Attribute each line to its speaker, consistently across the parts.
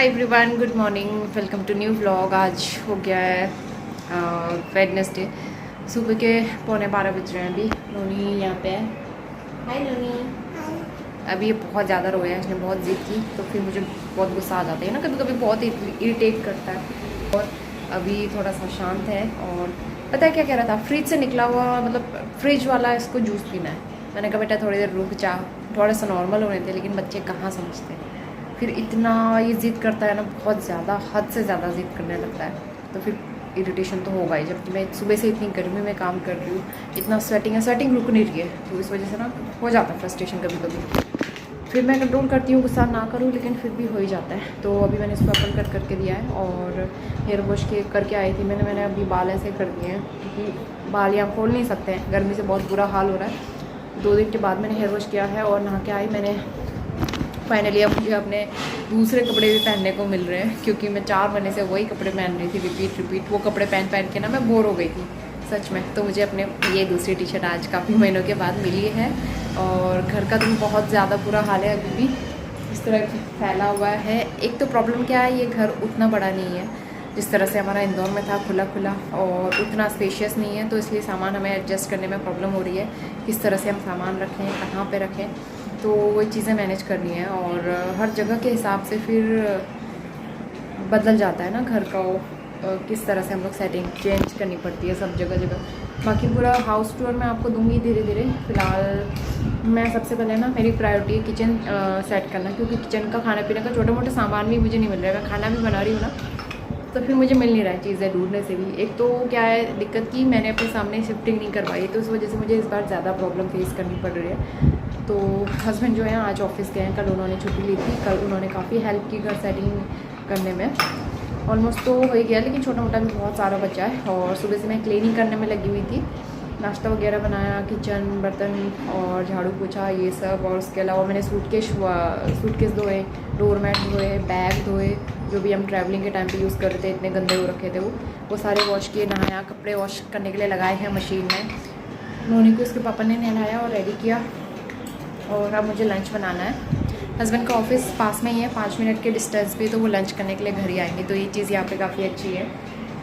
Speaker 1: Hi everyone, good morning, welcome to new vlog. आज हो गया है वेडनेसडे। सुबह के 11:15 बज रहे हैं। अभी नोनी यहाँ पे है। हाय नोनी। अभी ये बहुत ज़्यादा रोया है, इसने बहुत ज़िद की, तो फिर मुझे बहुत गुस्सा आ जाता है ना, कभी कभी बहुत इरिटेट करता है। और अभी थोड़ा सा शांत है। और पता है क्या कह रहा था, फ्रिज से निकला हुआ, मतलब फ्रिज वाला इसको जूस पीना है। मैंने कहा बेटा थोड़ी देर रुक जा, थोड़ा सा नॉर्मल होने थे, लेकिन बच्चे कहाँ समझते हैं। फिर इतना ये ज़िद करता है ना, बहुत ज़्यादा, हद से ज़्यादा ज़िद करने लगता है, तो फिर इरिटेशन तो होगा ही। जबकि मैं सुबह से इतनी गर्मी में काम कर रही हूँ, इतना स्वेटिंग रुक नहीं रही है, तो इस वजह से ना हो जाता है फ्रस्ट्रेशन कभी कभी। फिर मैं कंट्रोल करती हूँ गुस्सा ना करूँ, लेकिन फिर भी हो ही जाता है। तो अभी मैंने इसको एप्पल कट करके दिया है और हेयर वॉश करके आई थी। मैंने अभी बाल ऐसे कर दिए हैं, क्योंकि बाल यहाँ खोल नहीं सकते हैं, गर्मी से बहुत बुरा हाल हो रहा है। 2 दिन के बाद मैंने हेयर वॉश किया है और नहा के आई मैंने। फाइनली अब मुझे अपने दूसरे कपड़े भी पहनने को मिल रहे हैं, क्योंकि मैं 4 महीने से वही कपड़े पहन रही थी, रिपीट वो कपड़े पहन के ना मैं बोर हो गई थी सच में। तो मुझे अपने ये दूसरी टी शर्ट आज काफ़ी महीनों के बाद मिली है। और घर का तो बहुत ज़्यादा बुरा हाल है, अभी भी इस तरह फैला हुआ है। एक तो प्रॉब्लम क्या है, ये घर उतना बड़ा नहीं है जिस तरह से हमारा इंदौर में था, खुला खुला, और उतना स्पेशियस नहीं है। तो इसलिए सामान हमें एडजस्ट करने में प्रॉब्लम हो रही है, किस तरह से हम सामान रखें, कहाँ पे रखें, तो वो चीज़ें मैनेज करनी है। और हर जगह के हिसाब से फिर बदल जाता है ना घर का, वो किस तरह से हम लोग सेटिंग चेंज करनी पड़ती है सब जगह। बाकी पूरा हाउस टूर मैं आपको दूंगी धीरे धीरे। फ़िलहाल मैं सबसे पहले ना, मेरी प्रायोरिटी है किचन सेट करना, क्योंकि किचन का खाने पीने का छोटे मोटे सामान भी मुझे नहीं मिल रहा है। मैं खाना भी बना रही हूँ ना, तो फिर मुझे मिल नहीं रहा है चीज़ें ढूंढने से भी। एक तो क्या है दिक्कत की, मैंने अपने सामने शिफ्टिंग नहीं करवाई, तो उस वजह से मुझे इस बार ज़्यादा प्रॉब्लम फेस करनी पड़ रही है। तो हस्बैंड जो है आज ऑफिस गए हैं, कल उन्होंने छुट्टी ली थी, कल उन्होंने काफ़ी हेल्प की घर सेटिंग करने में। ऑलमोस्ट तो हो ही गया, लेकिन छोटा मोटा भी बहुत सारा बचा है। और सुबह से मैं क्लीनिंग करने में लगी हुई थी, नाश्ता वगैरह बनाया, किचन, बर्तन और झाड़ू पोछा ये सब। और उसके अलावा मैंने सूटकेस धोए, डोर मैट धोए, बैग धोए, जो भी हम ट्रैवलिंग के टाइम पे यूज़ कर रहे थे, इतने गंदे हो रखे थे वो सारे वॉश किए। नहाया, कपड़े वॉश करने के लिए लगाए हैं मशीन में। नोनी को उसके पापा ने नहलाया और रेडी किया। और अब मुझे लंच बनाना है। हस्बैंड का ऑफिस पास में ही है, 5 मिनट के डिस्टेंस पे, तो वो लंच करने के लिए घर ही आएंगे, तो ये चीज़ यहाँ पे काफ़ी अच्छी है।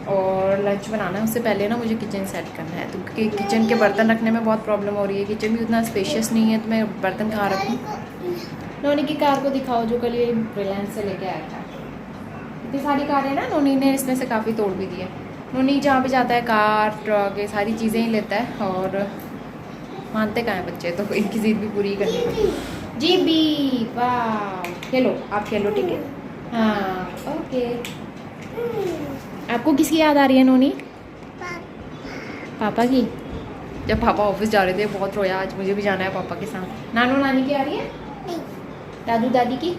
Speaker 1: और लंच बनाना है, उससे पहले ना मुझे किचन सेट करना है, तो क्योंकि किचन के बर्तन रखने में बहुत प्रॉब्लम हो रही है। किचन भी उतना स्पेशियस नहीं है, तो मैं बर्तन कहाँ रखूँ। नोनी की कार को दिखाओ, जो कल ये रिलायंस से लेके आया था। इतनी सारी कार है ना, नोनी ने इसमें से काफ़ी तोड़ भी दी है। नोनी जहाँ पे जाता है कार ट्रक ये सारी चीज़ें ही लेता है, और मानते कहाँ हैं बच्चे, तो इनकी ज़िद भी पूरी करनी पड़ती। जी बी वाह, खेलो आप, खेलो ठीक है। हाँ ओके। आपको किसकी याद आ रही है नोनी? पापा की। जब पापा ऑफिस जा रहे थे बहुत रोया, आज मुझे भी जाना है पापा के साथ। नानू नानी की आ रही है? दादू दादी की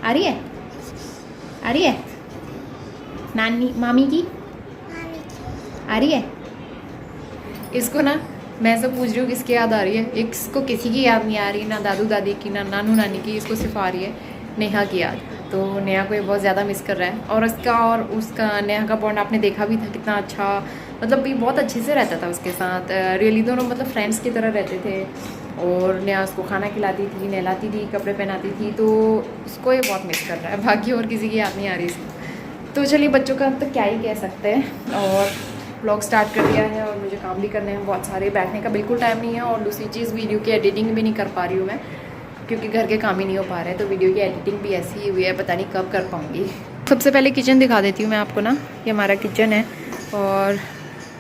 Speaker 1: आ रही है? आ रही है? नानी मामी की आ रही है? इसको ना मैं सब पूछ रही हूँ किसकी याद आ रही है, इसको किसी की याद नहीं आ रही, ना दादू दादी की, ना नानू नानी की। इसको सिर्फ आ रही है नेहा की याद। तो नेहा को ये बहुत ज़्यादा मिस कर रहा है। और इसका और उसका नेहा का बॉन्ड आपने देखा भी था कितना अच्छा, मतलब ये बहुत अच्छे से रहता था उसके साथ। रियली दोनों मतलब फ्रेंड्स की तरह रहते थे। और नेहा उसको खाना खिलाती थी, नहलाती थी, कपड़े पहनाती थी, तो उसको ये बहुत मिस कर रहा है। बाकी और किसी की याद नहीं आ रही इसको। तो चलिए, बच्चों का तो क्या ही कह सकते हैं। और व्लॉग स्टार्ट कर दिया है, और मुझे काम भी करने हैं बहुत सारे, बैठने का बिल्कुल टाइम नहीं है। और दूसरी चीज़, वीडियो की एडिटिंग भी नहीं कर पा रही हूँ मैं, क्योंकि घर के काम ही नहीं हो पा रहे हैं। तो वीडियो की एडिटिंग भी ऐसी ही हुई है, पता नहीं कब कर पाऊँगी। सबसे पहले किचन दिखा देती हूँ मैं आपको ना। ये हमारा किचन है, और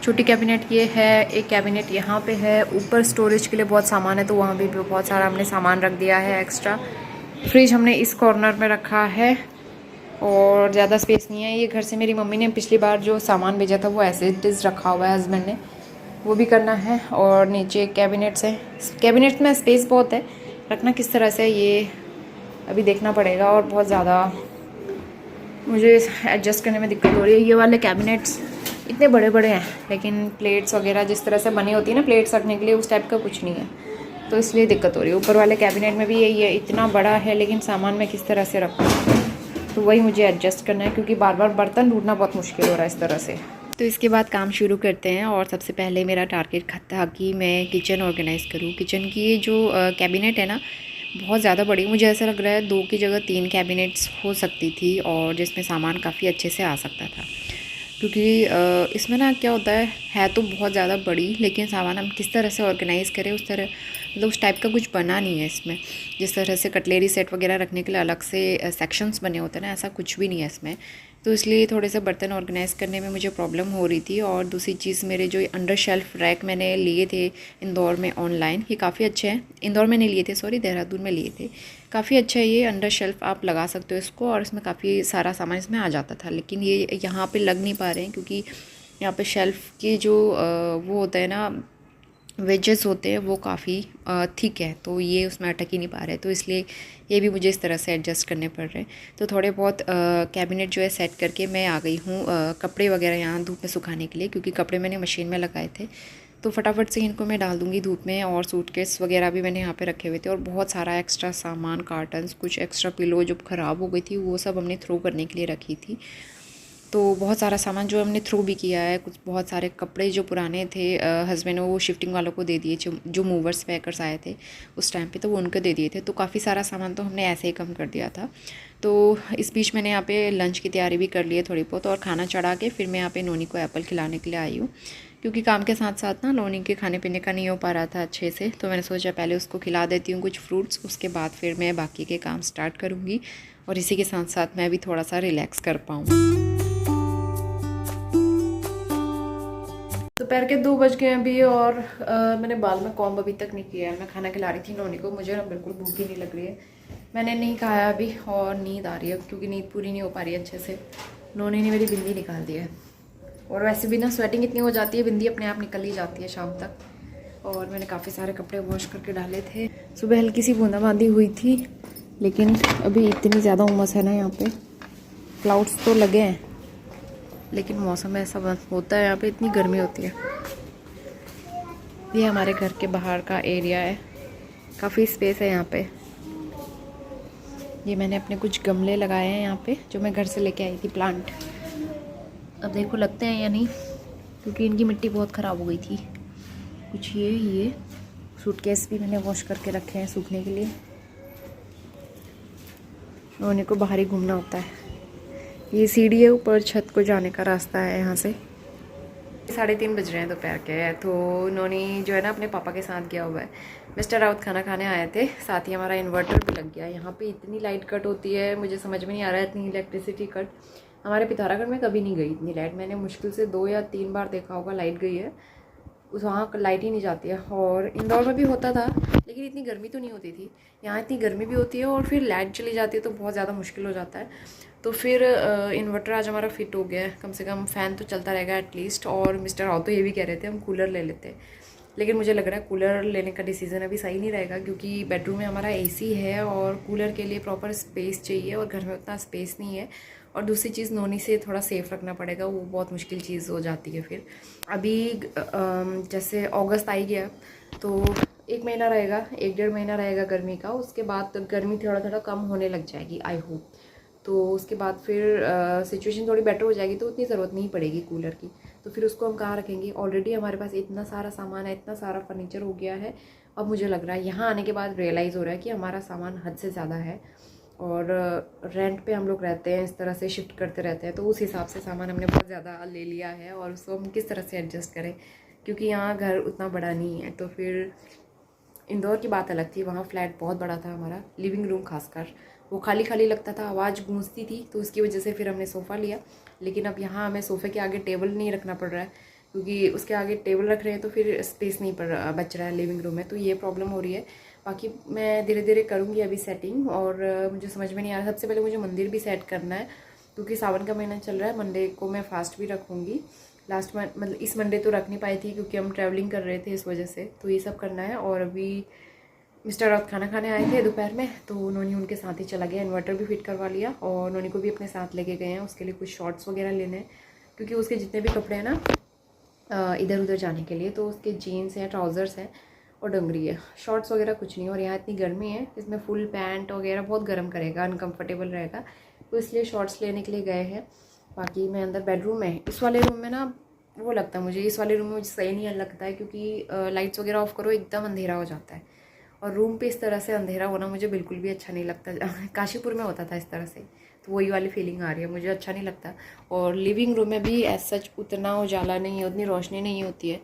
Speaker 1: छोटी कैबिनेट ये है, एक कैबिनेट यहाँ पे है। ऊपर स्टोरेज के लिए बहुत सामान है, तो वहाँ भी बहुत सारा हमने सामान रख दिया है एक्स्ट्रा। फ्रिज हमने इस कॉर्नर में रखा है, और ज़्यादा स्पेस नहीं है। ये घर से मेरी मम्मी ने पिछली बार जो सामान भेजा था वो ऐसे डिस रखा हुआ है, हस्बैंड ने वो भी करना है। और नीचे कैबिनेट्स है, कैबिनेट्स में स्पेस बहुत है, रखना किस तरह से ये अभी देखना पड़ेगा। और बहुत ज़्यादा मुझे एडजस्ट करने में दिक्कत हो रही है। ये वाले कैबिनेट्स इतने बड़े बड़े हैं, लेकिन प्लेट्स वगैरह जिस तरह से बनी होती है ना प्लेट्स रखने के लिए, उस टाइप का कुछ नहीं है, तो इसलिए दिक्कत हो रही है। ऊपर वाले कैबिनेट में भी यही है, इतना बड़ा है, लेकिन सामान मैं किस तरह से रखूँ, तो वही मुझे एडजस्ट करना है, क्योंकि बार बार बर्तन ढूंढना बहुत मुश्किल हो रहा है इस तरह से। तो इसके बाद काम शुरू करते हैं। और सबसे पहले मेरा टारगेट था कि मैं किचन ऑर्गेनाइज़ करूँ। किचन की जो कैबिनेट है ना, बहुत ज़्यादा बड़ी, मुझे ऐसा लग रहा है 2 की जगह 3 कैबिनेट्स हो सकती थी और जिसमें सामान काफ़ी अच्छे से आ सकता था। क्योंकि इसमें ना क्या होता है तो बहुत ज़्यादा बड़ी, लेकिन सामान हम किस तरह से ऑर्गेनाइज़ करें उस तरह, मतलब उस टाइप का कुछ बना नहीं है इसमें। जिस तरह से कटलेरी सेट वगैरह रखने के लिए अलग से सेक्शंस बने होते हैं ना, ऐसा कुछ भी नहीं है इसमें। तो इसलिए थोड़े से बर्तन ऑर्गेनाइज़ करने में मुझे प्रॉब्लम हो रही थी। और दूसरी चीज़, मेरे जो अंडर शेल्फ रैक मैंने लिए थे इंदौर में ऑनलाइन, ये काफ़ी अच्छे हैं। इंदौर में नहीं लिए थे, सॉरी, देहरादून में लिए थे। काफ़ी अच्छा है ये अंडर शेल्फ, आप लगा सकते हो इसको और इसमें काफ़ी सारा सामान इसमें आ जाता था। लेकिन ये यहाँ पे लग नहीं पा रहे हैं क्योंकि यहाँ पे शेल्फ की जो वो होता है ना, वेजेस होते हैं, वो काफ़ी थिक है, तो ये उसमें अटक ही नहीं पा रहे। तो इसलिए ये भी मुझे इस तरह से एडजस्ट करने पड़ रहे हैं। तो थोड़े बहुत कैबिनेट जो है सेट करके मैं आ गई हूँ कपड़े वगैरह यहाँ धूप में सुखाने के लिए, क्योंकि कपड़े मैंने मशीन में लगाए थे। तो फटाफट से इनको मैं डाल दूँगी धूप में। और सूटकेस वगैरह भी मैंने यहाँ पे रखे हुए थे और बहुत सारा एक्स्ट्रा सामान, कार्टन्स, कुछ एक्स्ट्रा पिलो जो ख़राब हो गई थी वो सब हमने थ्रो करने के लिए रखी थी। तो बहुत सारा सामान जो हमने थ्रो भी किया है। कुछ बहुत सारे कपड़े जो पुराने थे हस्बैंड ने वो शिफ्टिंग वालों को दे दिए, जो मूवर्स पैकर्स आए थे उस टाइम पे, तो वो उनको दे दिए थे। तो काफ़ी सारा सामान तो हमने ऐसे ही कम कर दिया था। तो इस बीच मैंने यहाँ पे लंच की तैयारी भी कर ली है थोड़ी बहुत, और खाना चढ़ा के फिर मैं यहाँ पे नोनी को एप्पल खिलाने के लिए आई हूँ। क्योंकि काम के साथ साथ ना नोनी के खाने पीने का नहीं हो पा रहा था अच्छे से, तो मैंने सोचा पहले उसको खिला देती हूँ कुछ फ्रूट्स, उसके बाद फिर मैं बाकी के काम स्टार्ट करूँगी और इसी के साथ साथ मैं भी थोड़ा सा रिलैक्स कर पाऊँ। दोपहर के 2 बज गए अभी और मैंने बाल में कॉम्ब अभी तक नहीं किया है। मैं खाना खिला रही थी नोनी को, मुझे ना बिल्कुल भूख ही नहीं लग रही है। मैंने नहीं खाया अभी और नींद आ रही है क्योंकि नींद पूरी नहीं हो पा रही है अच्छे से। नोनी ने मेरी बिंदी निकाल दी है और वैसे भी ना स्वेटिंग इतनी हो जाती है, बिंदी अपने आप निकल ही जाती है शाम तक। और मैंने काफ़ी सारे कपड़े वॉश करके डाले थे। सुबह हल्की सी बूंदाबांदी हुई थी, लेकिन अभी इतनी ज़्यादा उमस है ना यहाँ पे, क्लाउड्स तो लगे हैं लेकिन मौसम ऐसा होता है, यहाँ पे इतनी गर्मी होती है। ये हमारे घर के बाहर का एरिया है, काफ़ी स्पेस है यहाँ पे। ये मैंने अपने कुछ गमले लगाए हैं यहाँ पे जो मैं घर से लेके आई थी, प्लांट। अब देखो लगते हैं या नहीं, क्योंकि इनकी मिट्टी बहुत ख़राब हो गई थी। कुछ ये सूटकेस भी मैंने वॉश करके रखे हैं सूखने के लिए। नोनी को बाहर ही घूमना होता है। ये सीढ़ी है, ऊपर छत को जाने का रास्ता है यहाँ से। 3:30 बज रहे हैं दोपहर के। तो नोनी जो है ना अपने पापा के साथ गया हुआ है। मिस्टर राउत खाना खाने आए थे, साथ ही हमारा इन्वर्टर भी लग गया। यहाँ पे इतनी लाइट कट होती है, मुझे समझ में नहीं आ रहा है, इतनी इलेक्ट्रिसिटी कट। हमारे पिथौरागढ़ में कभी नहीं गई इतनी लाइट, मैंने मुश्किल से 2 या 3 बार देखा होगा लाइट गई है। उस वहाँ लाइट ही नहीं जाती है। और इंदौर में भी होता था लेकिन इतनी गर्मी तो नहीं होती थी। यहाँ इतनी गर्मी भी होती है और फिर लाइट चली जाती है तो बहुत ज़्यादा मुश्किल हो जाता है। तो फिर इन्वर्टर आज हमारा फिट हो गया है, कम से कम फ़ैन तो चलता रहेगा एटलीस्ट। और मिस्टर राव तो ये भी कह रहे थे हम कूलर ले लेते हैं, लेकिन मुझे लग रहा है कूलर लेने का डिसीज़न अभी सही नहीं रहेगा, क्योंकि बेडरूम में हमारा एसी है और कूलर के लिए प्रॉपर स्पेस चाहिए और घर में उतना स्पेस नहीं है। और दूसरी चीज़, नोनी से थोड़ा सेफ़ रखना पड़ेगा, वो बहुत मुश्किल चीज़ हो जाती है फिर। अभी जैसे अगस्त आ ही गया तो 1 महीना रहेगा, 1-1.5 महीना रहेगा गर्मी का। उसके बाद तो गर्मी थोड़ा थोड़ा कम होने लग जाएगी, आई होप। तो उसके बाद फिर सिचुएशन थोड़ी बेटर हो जाएगी तो उतनी ज़रूरत नहीं पड़ेगी कूलर की। तो फिर उसको हम कहाँ रखेंगे? ऑलरेडी हमारे पास इतना सारा सामान है, इतना सारा फर्नीचर हो गया है। अब मुझे लग रहा है यहाँ आने के बाद रियलाइज़ हो रहा है कि हमारा सामान हद से ज़्यादा है और रेंट पे हम लोग रहते हैं, इस तरह से शिफ्ट करते रहते हैं, तो उस हिसाब से सामान हमने बहुत ज़्यादा ले लिया है और उसको हम किस तरह से एडजस्ट करें, क्योंकि यहाँ घर उतना बड़ा नहीं है। तो फिर इंदौर की बात अलग थी, वहाँ फ्लैट बहुत बड़ा था हमारा, लिविंग रूम खासकर वो खाली खाली लगता था, आवाज़ गूंजती थी, तो उसकी वजह से फिर हमने सोफ़ा लिया। लेकिन अब यहाँ हमें सोफ़े के आगे टेबल नहीं रखना पड़ रहा है, क्योंकि उसके आगे टेबल रख रहे हैं तो फिर स्पेस नहीं बच रहा है लिविंग रूम में, तो ये प्रॉब्लम हो रही है। बाकी मैं धीरे धीरे करूँगी अभी सेटिंग। और मुझे समझ में नहीं आ रहा, सबसे पहले मुझे मंदिर भी सेट करना है, क्योंकि सावन का महीना चल रहा है। मंडे को मैं फास्ट भी रखूँगी, लास्ट मंथ मतलब इस मंडे तो रख नहीं पाई थी क्योंकि हम ट्रैवलिंग कर रहे थे इस वजह से, तो ये सब करना है। और अभी मिस्टर राउत खाना खाने आए थे दोपहर में, तो नोनी उनके साथ ही चला गया, इन्वर्टर भी फिट करवा लिया और नोनी को भी अपने साथ लेके गए हैं। उसके लिए कुछ शॉर्ट्स वगैरह लेने हैं, क्योंकि उसके जितने भी कपड़े हैं ना इधर उधर जाने के लिए, तो उसके जीन्स हैं, ट्राउज़र्स हैं और डंगरी है, शॉर्ट्स वगैरह कुछ नहीं। और यहाँ इतनी गर्मी है, इसमें फुल पैंट वगैरह बहुत गर्म करेगा, अनकम्फर्टेबल रहेगा, तो इसलिए शॉर्ट्स लेने के लिए गए हैं। बाकी मैं अंदर बेडरूम में, इस वाले रूम में ना वो लगता है मुझे, इस वाले रूम में मुझे सही नहीं लगता है, क्योंकि लाइट्स वगैरह ऑफ करो एकदम अंधेरा हो जाता है और रूम पे इस तरह से अंधेरा होना मुझे बिल्कुल भी अच्छा नहीं लगता। काशीपुर में होता था इस तरह से, तो वही वाली फीलिंग आ रही है, मुझे अच्छा नहीं लगता। और लिविंग रूम में भी एज सच उतना उजाला नहीं है, उतनी रोशनी नहीं होती है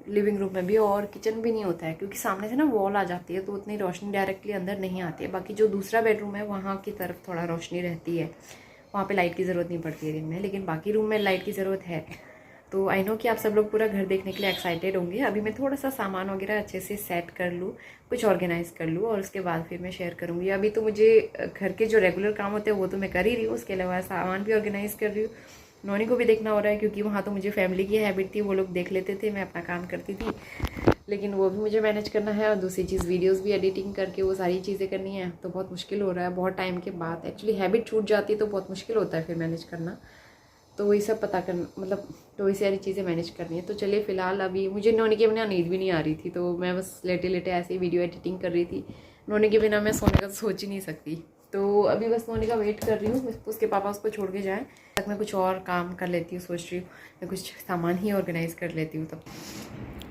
Speaker 1: लिविंग रूम में भी, और किचन भी नहीं होता है क्योंकि सामने से ना वॉल आ जाती है, तो उतनी रोशनी डायरेक्टली अंदर नहीं आती है। बाकी जो दूसरा बेडरूम है वहाँ की तरफ थोड़ा रोशनी रहती है, वहाँ पे लाइट की ज़रूरत नहीं पड़ती है दिन में, लेकिन बाकी रूम में लाइट की ज़रूरत है। तो आई नो कि आप सब लोग पूरा घर देखने के लिए एक्साइटेड होंगे। अभी मैं थोड़ा सा सामान वगैरह अच्छे से सेट कर लूँ, कुछ ऑर्गेनाइज़ कर लूँ, और उसके बाद फिर मैं शेयर करूँगी। अभी तो मुझे घर के जो रेगुलर काम होते हैं वो तो मैं कर ही रही हूँ, उसके अलावा सामान भी ऑर्गेनाइज़ कर रही हूँ। नोनी को भी देखना हो रहा है क्योंकि वहाँ तो मुझे फैमिली की हैबिट थी, वो लोग देख लेते थे, मैं अपना काम करती थी, लेकिन वो भी मुझे मैनेज करना है। और दूसरी चीज़ वीडियोस भी एडिटिंग करके वो सारी चीज़ें करनी है, तो बहुत मुश्किल हो रहा है बहुत टाइम के बाद। एक्चुअली हैबिट छूट जाती है तो बहुत मुश्किल होता है फिर मैनेज करना, तो वही सब पता करना, मतलब तो वही सारी चीज़ें मैनेज करनी है। तो चलिए फ़िलहाल अभी मुझे नोनी के बिना नींद भी नहीं आ रही थी, तो मैं बस लेटे लेटे ऐसे ही वीडियो एडिटिंग कर रही थी। नोनी के बिना मैं सोने का सोच ही नहीं सकती, तो अभी बस नोनी का वेट कर रही हूँ, उसके पापा उसको छोड़ के जाएँ तक मैं कुछ और काम कर लेती हूँ। सोच रही हूँ मैं कुछ सामान ही ऑर्गेनाइज़ कर लेती हूँ। तब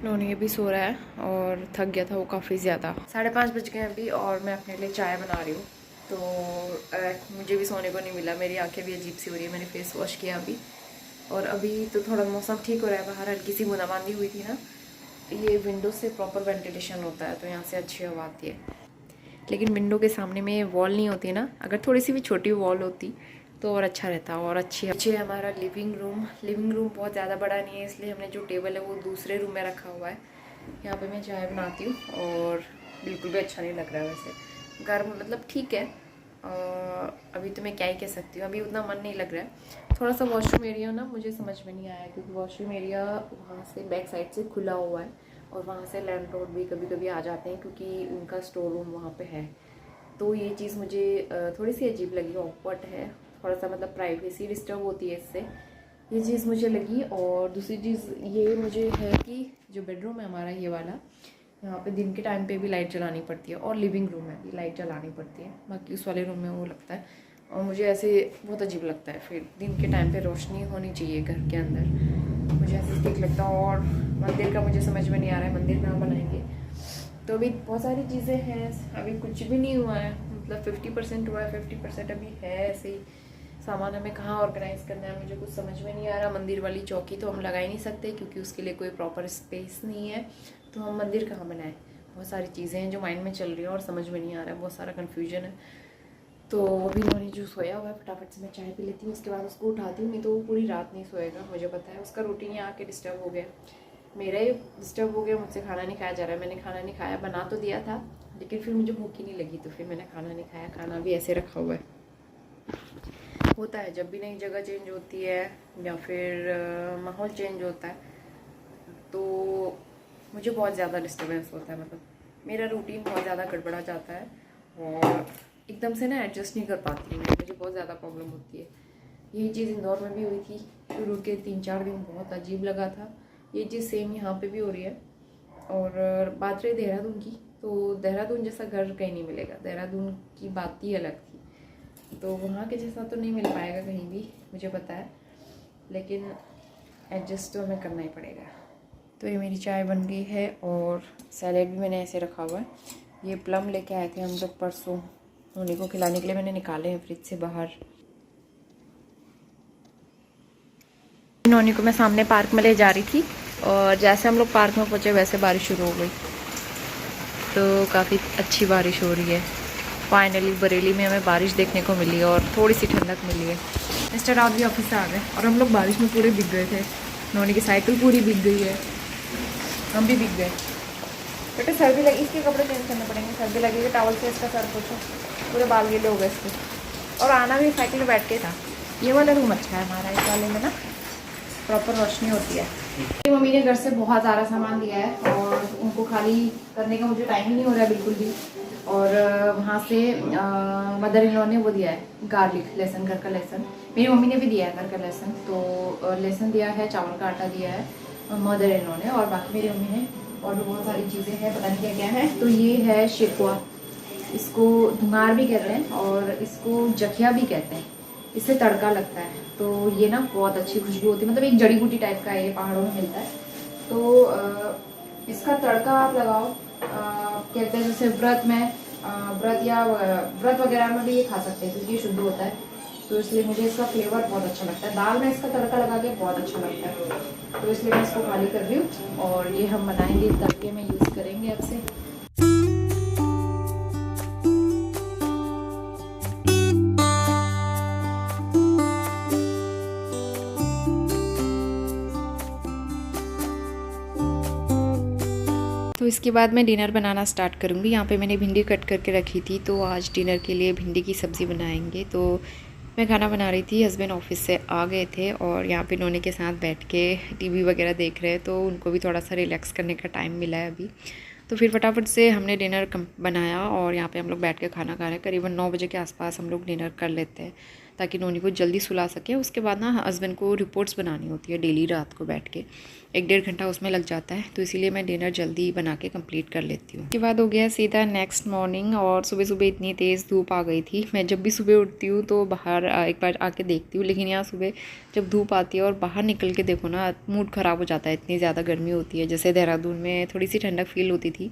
Speaker 1: नोनी अभी सो रहा है और थक गया था वो काफ़ी ज़्यादा। 5:30 बज गए अभी और मैं अपने लिए चाय बना रही हूँ। तो मुझे भी सोने को नहीं मिला, मेरी आंखें भी अजीब सी हो रही है। मैंने फेस वॉश किया अभी, और अभी तो थोड़ा मौसम ठीक हो रहा है, बाहर हल्की सी बूंदाबांदी हुई थी ना। ये विंडो से प्रॉपर वेंटिलेशन होता है तो यहाँ से अच्छी हवा आती है, लेकिन विंडो के सामने में वॉल नहीं होती ना, अगर थोड़ी सी भी छोटी वॉल होती तो और अच्छा रहता। और अच्छी है हमारा लिविंग रूम बहुत ज़्यादा बड़ा नहीं है, इसलिए हमने जो टेबल है वो दूसरे रूम में रखा हुआ है। यहाँ पे मैं चाय बनाती हूँ और बिल्कुल भी अच्छा नहीं लग रहा है वैसे, गर्म मतलब ठीक है। अभी तो मैं क्या ही कह सकती हूँ, अभी उतना मन नहीं लग रहा है। थोड़ा सा वॉशरूम एरिया ना मुझे समझ में नहीं आया, क्योंकि वॉशरूम एरिया वहाँ से बैक साइड से खुला हुआ है, और वहाँ से लैंडलॉर्ड भी कभी कभी आ जाते हैं क्योंकि उनका स्टोर रूम वहाँ पे है। तो ये चीज़ मुझे थोड़ी सी अजीब लगी, ऑकवर्ड है थोड़ा सा, मतलब प्राइवेसी डिस्टर्ब होती है इससे, ये चीज़ मुझे लगी। और दूसरी चीज़ ये मुझे है कि जो बेडरूम है हमारा ये वाला, यहाँ पे दिन के टाइम पे भी लाइट जलानी पड़ती है, और लिविंग रूम में भी लाइट जलानी पड़ती है, बाकी उस वाले रूम में वो लगता है। और मुझे ऐसे बहुत अजीब लगता है, फिर दिन के टाइम पे रोशनी होनी चाहिए घर के अंदर, मुझे ऐसे ठीक लगता है। और मंदिर का मुझे समझ में नहीं आ रहा है मंदिर कहाँ बनाएंगे। तो अभी बहुत सारी चीज़ें हैं, अभी कुछ भी नहीं हुआ है, मतलब 50% हुआ है, 50% अभी है ऐसे ही। सामान हमें कहाँ ऑर्गेनाइज़ करना है मुझे कुछ समझ में नहीं आ रहा। मंदिर वाली चौकी तो हम लगा ही नहीं सकते क्योंकि उसके लिए कोई प्रॉपर स्पेस नहीं है, तो हम मंदिर कहाँ बनाएं। बहुत सारी चीज़ें हैं जो माइंड में चल रही हैं और समझ में नहीं आ रहा है, बहुत सारा कन्फ्यूजन है। तो अभी नोनी जो सोया हुआ है, फटाफट से मैं चाय पी लेती हूँ, उसके बाद उसको उठाती हूँ, नहीं तो वो पूरी रात नहीं सोएगा, मुझे पता है। उसका रूटीन यहाँ आके डिस्टर्ब हो गया, मेरा ही डिस्टर्ब हो गया, मुझसे खाना नहीं खाया जा रहा है। मैंने खाना नहीं खाया, बना तो दिया था लेकिन फिर मुझे भूख ही नहीं लगी, तो फिर मैंने खाना नहीं खाया, खाना भी ऐसे रखा हुआ है। होता है जब भी नई जगह चेंज होती है या फिर माहौल चेंज होता है तो मुझे बहुत ज़्यादा डिस्टर्बेंस होता है, मतलब मेरा रूटीन बहुत ज़्यादा गड़बड़ा जाता है और एकदम से ना एडजस्ट नहीं कर पाती मैं, मुझे बहुत ज़्यादा प्रॉब्लम होती है। यही चीज़ इंदौर में भी हुई थी, शुरू के 3-4 दिन बहुत अजीब लगा था, ये चीज़ सेम यहाँ पे भी हो रही है। और बात रही देहरादून की, तो देहरादून जैसा घर कहीं नहीं मिलेगा, देहरादून की बात ही अलग थी, तो वहाँ के जैसा तो नहीं मिल पाएगा कहीं भी, मुझे पता है, लेकिन एडजस्ट तो हमें करना ही पड़ेगा। तो ये मेरी चाय बन गई है और सैलेड भी मैंने ऐसे रखा हुआ है। ये प्लम लेके आए थे हम लोग परसों, नोनी को खिलाने के लिए मैंने निकाले हैं फ्रिज से बाहर। नोनी को मैं सामने पार्क में ले जा रही थी और जैसे हम लोग पार्क में पहुँचे वैसे बारिश शुरू हो गई, तो काफ़ी अच्छी बारिश हो रही है। फाइनली बरेली में हमें बारिश देखने को मिली और थोड़ी सी ठंडक मिली है। मिस्टर राउत भी ऑफिस से आ गए और हम लोग बारिश में पूरे भीग गए थे, नोनी की साइकिल पूरी भीग गई है, हम भी भीग गए। बेटे सर्दी लगी, इसके कपड़े चेंज करने पड़ेंगे, सर्दी लगेगी, टॉवल से इसका सर पोछो, पूरे बाल गीले हो गए इसके। और आना भी साइकिल में बैठ के था। ये वाला रूम अच्छा है हमारा, इस वाले में ना प्रॉपर रोशनी होती है। मम्मी ने घर से बहुत सारा सामान दिया है और उनको खाली करने का मुझे टाइम ही नहीं हो रहा है बिल्कुल भी। और वहाँ से मदर इन लॉ ने वो दिया है गार्लिक लहसुन, घर का लहसुन। मेरी मम्मी ने भी दिया है घर का लहसुन, तो लहसुन दिया है, चावल का आटा दिया है मदर इन लॉ ने, और बाकी मेरी मम्मी ने और भी बहुत सारी चीज़ें हैं, पता नहीं क्या क्या है। तो ये है शिकवा, इसको धुंगार भी कहते हैं और इसको जखिया भी कहते हैं, इससे तड़का लगता है। तो ये ना बहुत अच्छी खुशबू होती है, मतलब एक जड़ी बूटी टाइप का है, ये पहाड़ों में मिलता है। तो इसका तड़का आप लगाओ, कहते हैं जैसे व्रत में व्रत वगैरह में भी ये खा सकते हैं क्योंकि ये शुद्ध होता है, तो इसलिए मुझे इसका फ्लेवर बहुत अच्छा लगता है। दाल में इसका तड़का लगा के बहुत अच्छा लगता है, तो इसलिए मैं इसको खाली कर रही हूँ और ये हम बनाएंगे तड़के में यूज़ करेंगे अब से। तो इसके बाद मैं डिनर बनाना स्टार्ट करूँगी। यहाँ पे मैंने भिंडी कट करके रखी थी, तो आज डिनर के लिए भिंडी की सब्ज़ी बनाएंगे। तो मैं खाना बना रही थी, हस्बैंड ऑफिस से आ गए थे और यहाँ पे नोनी के साथ बैठ के टीवी वगैरह देख रहे हैं, तो उनको भी थोड़ा सा रिलैक्स करने का टाइम मिला है अभी। तो फिर फटाफट से हमने डिनर बनाया और यहाँ पे हम लोग बैठ के खाना खा रहे हैं। करीबन 9 बजे के आसपास हम लोग डिनर कर लेते हैं ताकि नोनी को जल्दी सुला सके। उसके बाद ना हस्बैंड को रिपोर्ट्स बनानी होती है डेली रात को बैठ के, 1-1.5 घंटा उसमें लग जाता है, तो इसीलिए मैं डिनर जल्दी बना के कंप्लीट कर लेती हूँ। उसके बाद हो गया सीधा नेक्स्ट मॉर्निंग और सुबह सुबह इतनी तेज़ धूप आ गई थी। मैं जब भी सुबह उठती हूँ तो बाहर एक बार आके देखती हूँ, लेकिन यहाँ सुबह जब धूप आती है और बाहर निकल के देखो ना, मूड ख़राब हो जाता है, इतनी ज़्यादा गर्मी होती है। जैसे देहरादून में थोड़ी सी ठंडक फील होती थी,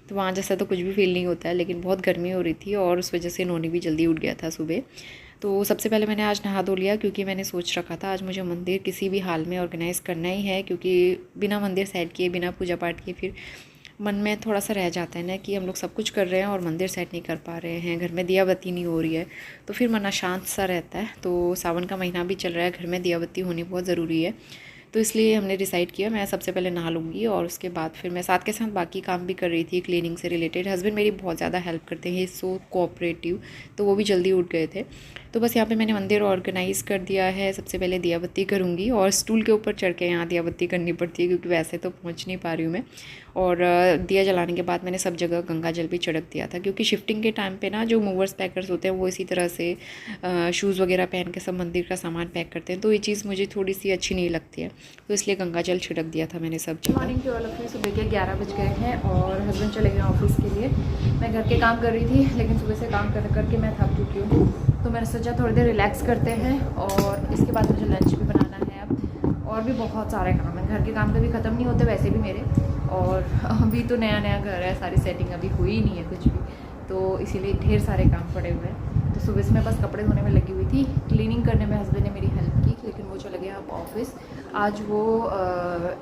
Speaker 1: तो वहाँ जैसा तो कुछ भी फील नहीं होता है, लेकिन बहुत गर्मी हो रही थी और उस वजह से नोनी भी जल्दी उठ गया था सुबह। तो सबसे पहले मैंने आज नहा धो लिया क्योंकि मैंने सोच रखा था आज मुझे मंदिर किसी भी हाल में ऑर्गेनाइज़ करना ही है, क्योंकि बिना मंदिर सेट किए, बिना पूजा पाठ किए फिर मन में थोड़ा सा रह जाता है ना कि हम लोग सब कुछ कर रहे हैं और मंदिर सेट नहीं कर पा रहे हैं, घर में दिया बत्ती नहीं हो रही है, तो फिर मन अशांत सा रहता है। तो सावन का महीना भी चल रहा है, घर में दिया बत्ती होनी बहुत ज़रूरी है, तो इसलिए हमने डिसाइड किया मैं सबसे पहले नहा लूँगी और उसके बाद फिर मैं साथ के साथ बाकी काम भी कर रही थी क्लीनिंग से रिलेटेड। हस्बैंड मेरी बहुत ज़्यादा हेल्प करते हैं, सो कोऑपरेटिव, तो वो भी जल्दी उठ गए थे। तो बस यहाँ पे मैंने मंदिर ऑर्गेनाइज़ कर दिया है। सबसे पहले दिया बत्ती करूँगी और स्टूल के ऊपर चढ़ के यहाँ दिया बत्ती करनी पड़ती है क्योंकि वैसे तो पहुँच नहीं पा रही हूँ मैं। और दिया जलाने के बाद मैंने सब जगह गंगा जल भी छिड़क दिया था, क्योंकि शिफ्टिंग के टाइम पे ना जो मूवर्स पैकर्स होते हैं वो इसी तरह से शूज़ वगैरह पहन के सब मंदिर का सामान पैक करते हैं, तो ये चीज़ मुझे थोड़ी सी अच्छी नहीं लगती है, तो इसलिए गंगा जल छिड़क दिया था मैंने सब जगह। मॉर्निंग के वालों में सुबह के 11 बज गए हैं और हस्बैंड चले गए ऑफिस के लिए। मैं घर के काम कर रही थी, लेकिन सुबह से काम कर करके मैं थक चुकी हूँ, तो मैंने सोचा थोड़ी देर रिलैक्स करते हैं और इसके बाद मुझे लंच भी बनाना है अब, और भी बहुत सारे काम हैं। घर के काम कभी ख़त्म नहीं होते वैसे भी मेरे, और अभी तो नया नया घर है, सारी सेटिंग अभी हुई ही नहीं है कुछ भी, तो इसीलिए ढेर सारे काम पड़े हुए हैं। तो सुबह से मैं बस कपड़े धोने में लगी हुई थी, क्लीनिंग करने में हस्बैंड ने मेरी हेल्प की, लेकिन वो चले गए अब ऑफिस। आज वो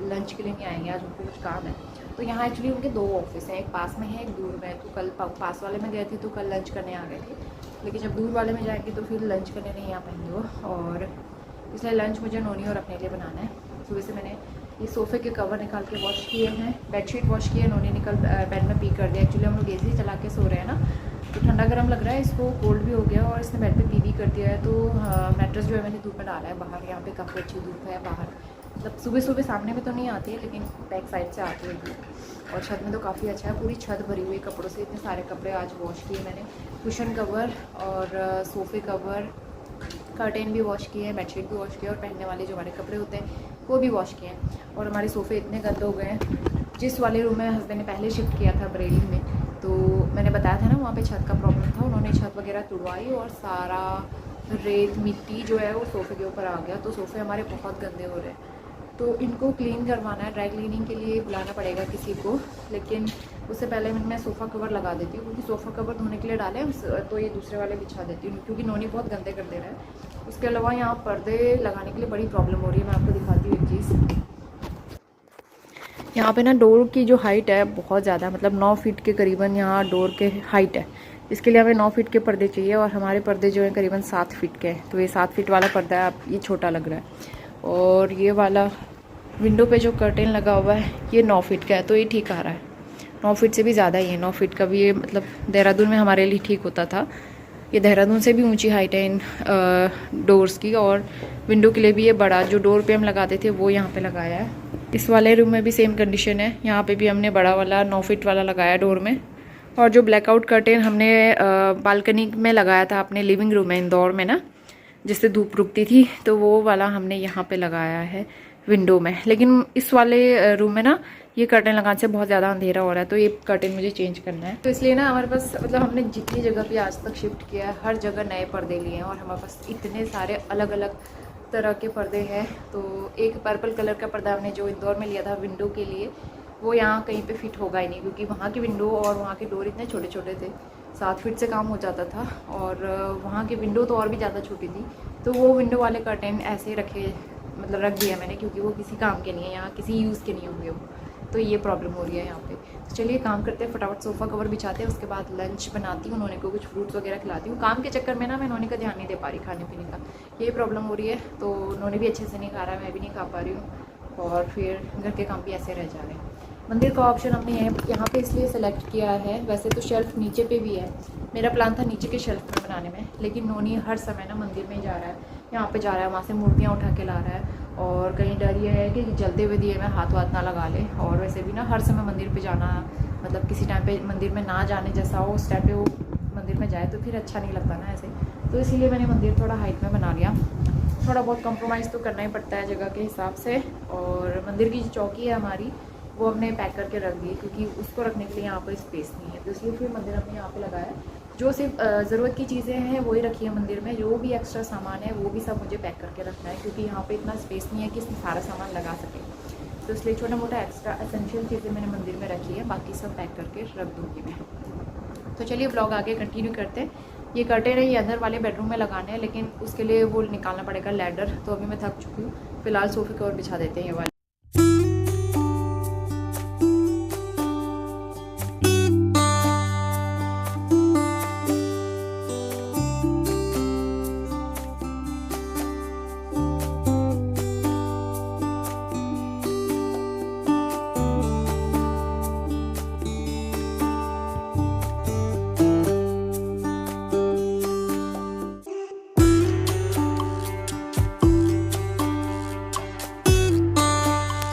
Speaker 1: लंच के लिए नहीं आएंगे, आज उनको कुछ काम है। तो यहाँ एक्चुअली उनके 2 ऑफिस हैं, एक पास में है एक दूर में। तो कल पास वाले में गए थे तो कल लंच करने आ गए थे, लेकिन जब दूर वाले में जाएंगे तो फिर लंच करने नहीं आ पाएंगे वो, और इसलिए लंच मुझे नोनी और अपने लिए बनाना है। सुबह से मैंने ये सोफ़े के कवर निकाल के वॉश किए हैं, बेडशीट वॉश किए, नोनी निकल बेड में पी कर दिया। एक्चुअली हम लोग एसी चला के सो रहे हैं ना, तो ठंडा गर्म लग रहा है, इसको कोल्ड भी हो गया और इसने बेड पे पी भी कर दिया है। तो मैट्रेस जो है मैंने धूप में डाला है बाहर, यहाँ पे काफ़ी अच्छी धूप है बाहर, मतलब सुबह सुबह सामने में तो नहीं आती है लेकिन बैक साइड से आती है धूप, और छत में तो काफ़ी अच्छा है, पूरी छत भरी हुई कपड़ों से। इतने सारे कपड़े आज वॉश किए मैंने, कुशन कवर और सोफ़े कवर, कर्टेन भी वॉश किए हैं, बेडशीट भी वॉश किए, और पहनने वाले जो हमारे कपड़े होते हैं वो भी वॉश किए हैं। और हमारे सोफ़े इतने गंदे हो गए हैं। जिस वाले रूम में हस्बैंड ने पहले शिफ्ट किया था बरेली में, तो मैंने बताया था ना वहाँ पे छत का प्रॉब्लम था, उन्होंने छत वगैरह तुड़वाई और सारा रेत मिट्टी जो है वो सोफ़े के ऊपर आ गया, तो सोफ़े हमारे बहुत गंदे हो रहे हैं। तो इनको क्लीन करवाना है, ड्राई क्लीनिंग के लिए बुलाना पड़ेगा किसी को, लेकिन उससे पहले मैं सोफ़ा कवर लगा देती हूँ, क्योंकि सोफ़ा कवर धोने के लिए डाले तो ये दूसरे वाले बिछा देती हूँ, क्योंकि नोनी बहुत गंदे कर दे रहा है। उसके अलावा यहाँ पर्दे लगाने के लिए बड़ी प्रॉब्लम हो रही है, मैं आपको दिखाती हूँ एक चीज़। यहाँ पे ना डोर की जो हाइट है बहुत ज़्यादा, मतलब 9 फीट के करीबन यहाँ डोर के हाइट है, इसके लिए हमें 9 फीट के पर्दे चाहिए, और हमारे पर्दे जो हैं करीबन 7 फीट के हैं, तो ये 7 फीट वाला पर्दा है, अब ये छोटा लग रहा है। और ये वाला विंडो पे जो कर्टेन लगा हुआ है ये 9 फीट का है, तो ये ठीक आ रहा है, 9 फीट से भी ज़्यादा ही है, 9 फीट का भी ये मतलब देहरादून में हमारे लिए ठीक होता था। ये देहरादून से भी ऊंची हाइट है इन डोर्स की, और विंडो के लिए भी ये बड़ा जो डोर पे हम लगाते थे वो यहाँ पे लगाया है। इस वाले रूम में भी सेम कंडीशन है, यहाँ पे भी हमने बड़ा वाला 9 फीट वाला लगाया डोर में, और जो ब्लैकआउट कर्टेन हमने बालकनी में लगाया था अपने लिविंग रूम में इंदौर में ना, जिससे धूप रुकती थी, तो वो वाला हमने यहाँ पे लगाया है विंडो में। लेकिन इस वाले रूम में ना ये कर्टेन लगाने से बहुत ज़्यादा अंधेरा हो रहा है, तो ये कर्टेन मुझे चेंज करना है। तो इसलिए ना हमारे पास, मतलब हमने जितनी जगह भी आज तक शिफ्ट किया है हर जगह नए पर्दे लिए हैं, और हमारे पास इतने सारे अलग अलग तरह के पर्दे हैं। तो एक पर्पल कलर का पर्दा हमने जो इंदौर में लिया था विंडो के लिए, वो यहाँ कहीं पे फिट होगा ही नहीं, क्योंकि वहाँ की विंडो और वहाँ के डोर इतने छोटे छोटे थे, 7 फीट से काम हो जाता था, और वहाँ की विंडो तो और भी ज़्यादा छोटी थी। तो वो विंडो वाले कर्टेन ऐसे रखे, मतलब रख दिया मैंने, क्योंकि वो किसी काम के नहीं है, यहाँ किसी यूज़ के नहीं होंगे वो। तो ये प्रॉब्लम हो रही है यहाँ पे। तो चलिए काम करते हैं, फटाफट सोफ़ा कवर बिछाते हैं, उसके बाद लंच बनाती हूँ, उन्होंने को कुछ फ्रूट्स वगैरह खिलाती हूँ। काम के चक्कर में ना मैं उन्होंने का ध्यान नहीं दे पा रही खाने पीने का, ये प्रॉब्लम हो रही है। तो उन्होंने भी अच्छे से नहीं खा रहा है, मैं भी नहीं खा पा रही हूँ, और फिर घर के काम भी ऐसे रह जा रहे हैं। मंदिर का ऑप्शन हमने यहाँ पे इसलिए सेलेक्ट किया है, वैसे तो शेल्फ़ नीचे पे भी है, मेरा प्लान था नीचे के शेल्फ में बनाने में, लेकिन नोनी हर समय ना मंदिर में ही जा रहा है, यहाँ पे जा रहा है, वहाँ से मूर्तियाँ उठा के ला रहा है, और कहीं डर ये है कि जलते हुए दिए में हाथ वाथ ना लगा ले। और वैसे भी ना हर समय मंदिर पे जाना, मतलब किसी टाइम पे मंदिर में ना जाने जैसा हो, उस टाइम पे वो मंदिर में जाए तो फिर अच्छा नहीं लगता ना ऐसे। तो इसीलिए मैंने मंदिर थोड़ा हाइट में बना लिया। थोड़ा बहुत कॉम्प्रोमाइज़ तो करना ही पड़ता है जगह के हिसाब से। और मंदिर की जो चौकी है हमारी, वो हमने पैक करके रख दी, क्योंकि उसको रखने के लिए यहाँ पर स्पेस नहीं है, तो इसलिए फिर मंदिर हमने यहाँ पे लगाया। जो सिर्फ ज़रूरत की चीज़ें हैं वही रखी है मंदिर में, जो भी एक्स्ट्रा सामान है वो भी सब मुझे पैक करके रखना है, क्योंकि यहाँ पे इतना स्पेस नहीं है कि इसमें सारा सामान लगा सके। तो इसलिए छोटा मोटा एक्स्ट्रा एसेंशियल चीज़ें मैंने मंदिर में रखी है, बाकी सब पैक करके रख दूँगी मैं। तो चलिए ब्लॉग आगे कंटिन्यू करते हैं। ये कर्टेन है, ये अंदर वाले बेडरूम में लगाने हैं, लेकिन उसके लिए वो निकालना पड़ेगा लैडर, तो अभी मैं थक चुकी हूँ। फिलहाल सोफ़े कवर बिछा देते हैं ये वाले।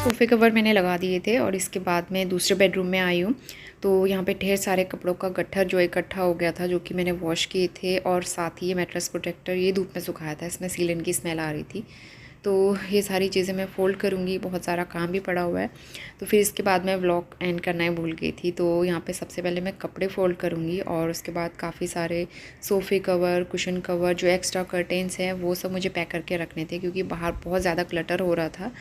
Speaker 1: सोफ़े कवर मैंने लगा दिए थे, और इसके बाद मैं दूसरे बेडरूम में आई हूँ। तो यहाँ पे ढेर सारे कपड़ों का गट्ठर जो इकट्ठा हो गया था, जो कि मैंने वॉश किए थे, और साथ ही ये मैट्रेस प्रोटेक्टर ये धूप में सुखाया था, इसमें सीलन की स्मेल आ रही थी। तो ये सारी चीज़ें मैं फ़ोल्ड करूँगी, बहुत सारा काम भी पड़ा हुआ है। तो फिर इसके बाद मैं व्लॉग एंड करना ही भूल गई थी। तो यहाँ पे सबसे पहले मैं कपड़े फ़ोल्ड करूँगी, और उसके बाद काफ़ी सारे सोफ़े कवर, कुशन कवर, जो एक्स्ट्रा कर्टेन्स हैं वो सब मुझे पैक करके रखने थे, क्योंकि बाहर बहुत ज़्यादा क्लटर हो रहा था।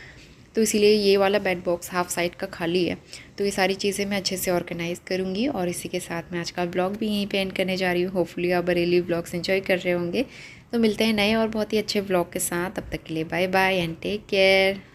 Speaker 1: तो इसीलिए ये वाला बेड बॉक्स हाफ़ साइड का खाली है। तो ये सारी चीज़ें मैं अच्छे से ऑर्गेनाइज़ करूँगी, और इसी के साथ मैं आज का ब्लॉग भी यहीं पे एंड करने जा रही हूँ। होपफुली आप बरेली ब्लॉग्स एंजॉय कर रहे होंगे। तो मिलते हैं नए और बहुत ही अच्छे ब्लॉग के साथ, तब तक के लिए bye bye and take care.